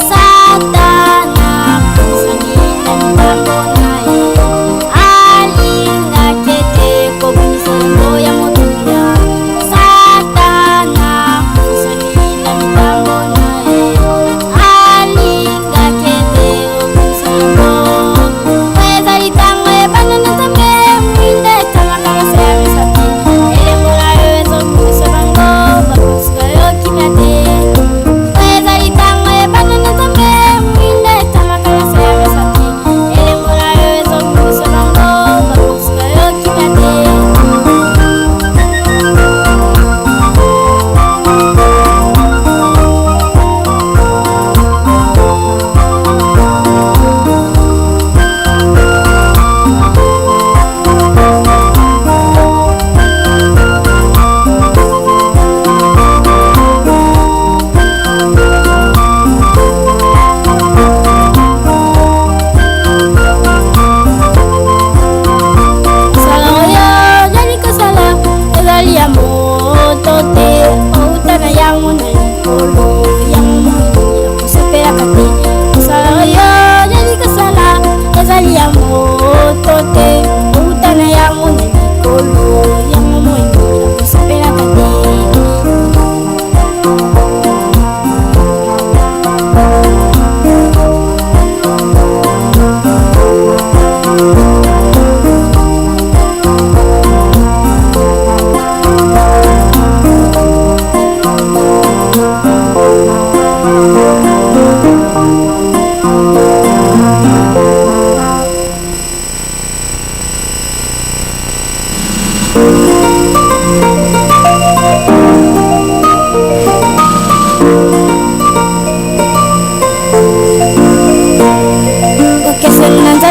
Satana,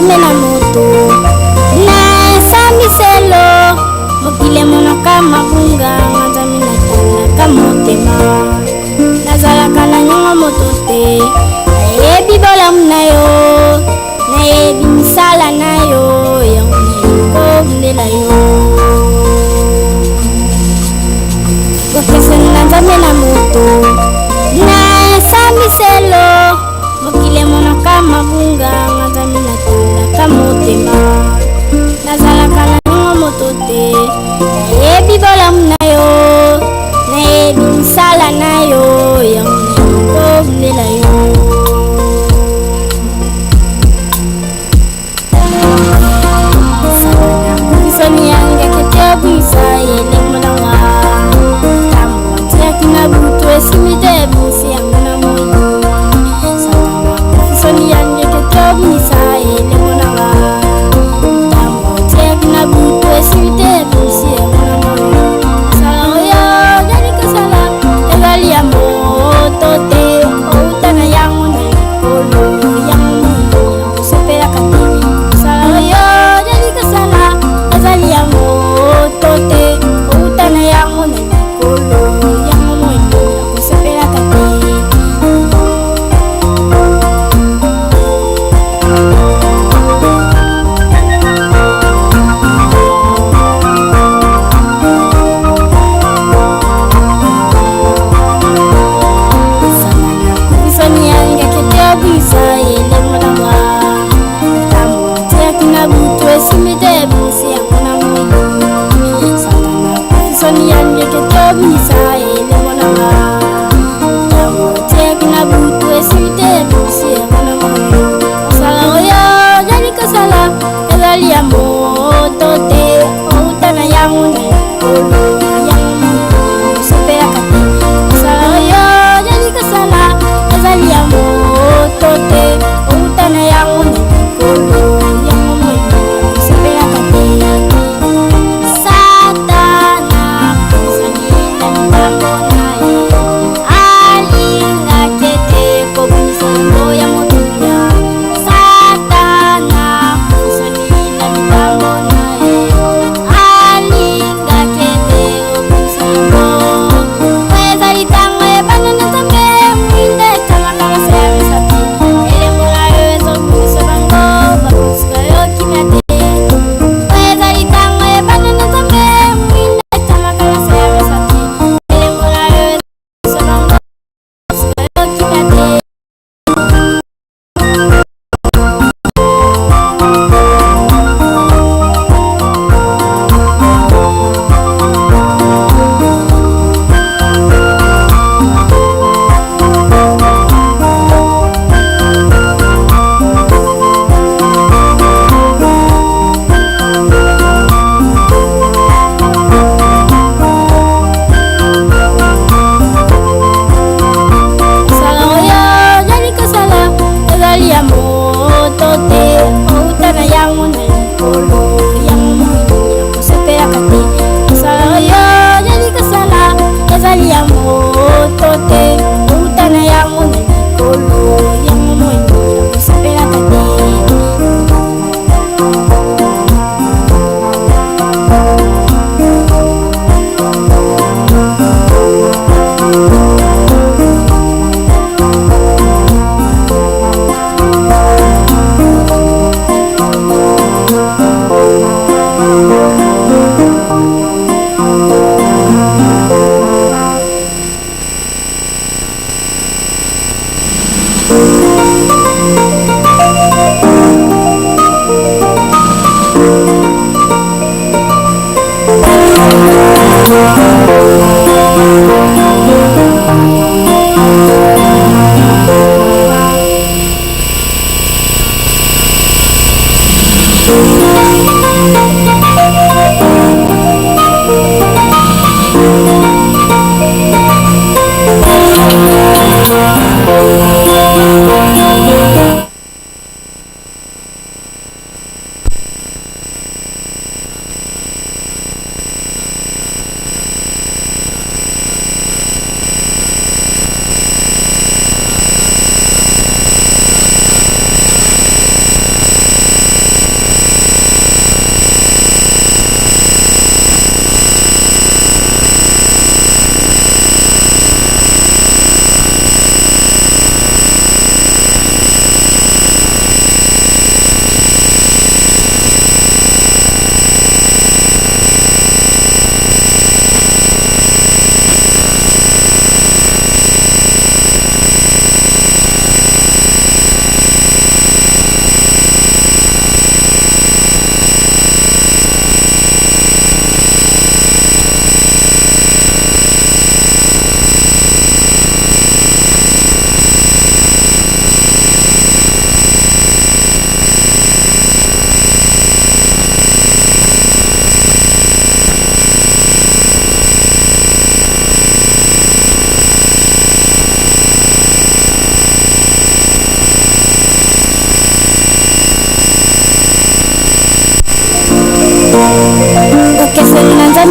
Mena moto na samiselo mokile monaka mabunga nzambe na tala kamotema nazalaka na nyongo moto te nayebi bolamu na yo nayebi misala na yo yango nakobundela yo kokeseni na nzambe na moto na samiselo mokile monaka mabunga nzambe na tala motema nazalaka na nyongo moto te nayebi bolamu na yo nayebi misala na yo yango nakobundela yo bisoni yange kete obwisa yelemo nanga tambo tiaki na butu esimide busi yango na moi bisoni yange kete obwisa yelemo nanga tambo tiaki na butu esimide busi yango na moi sala oyo jali kasala ezali ya moto te outa na yango na likolo yango nakosepelaka te sala oyo jali kasala ezali ya moto te outa na yango na likolo yango moino nakosepelaka te bisoni yange kete obwisa yelemo nanga tambo tiaki na butu esimide busi yango na moi satana bisoni yange kete obwisa yelemo nanga tambo tiaki na butu esimide busi yango na moi mosala oyo jali kosala ezali ya moto te outa na yango na likolo yango nakosepelaka te mosala oyo jali kosala ezali ya moto te outa na yango na likolo yango moino nakosepelaka te satana kobisani na mitambo na ye alingaki ete kobimisa yango ya motuya satana kobisani na mitambo na ye alingaki ete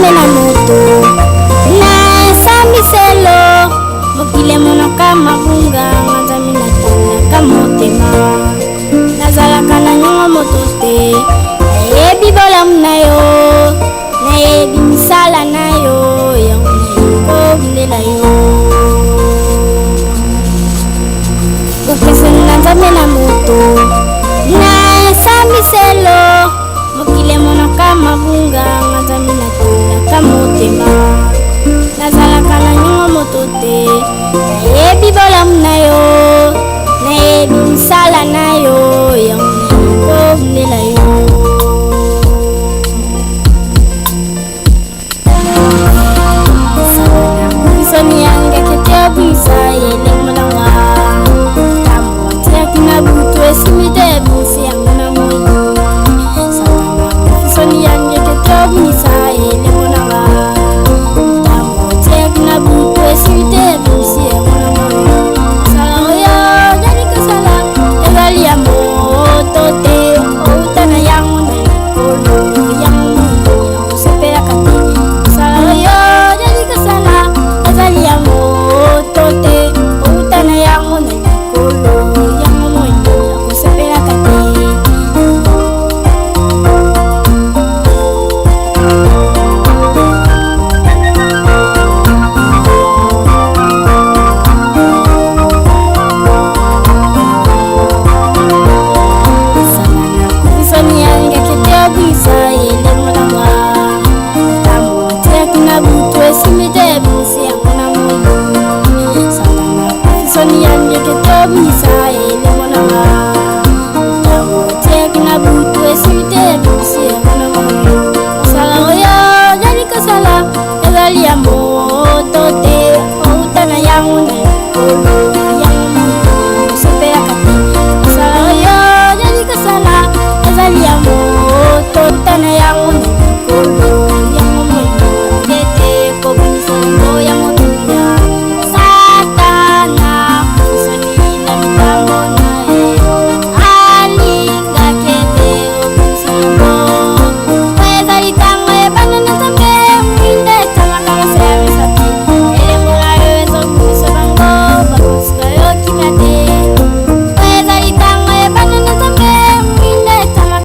nzambe na moto na esambiselo mokili monoka mabunga nzambe na tandaka motema nazalaka na nyongo moto te nayebi bolamu na yo nayebi misala na yo yango nayebi kobundela yo kokese na nzambe na moto na esambiselo mokili monoka mabunga nzambe na tandaka motema nazalaka na nyongo moto te nayebi bolamu na yo nayebi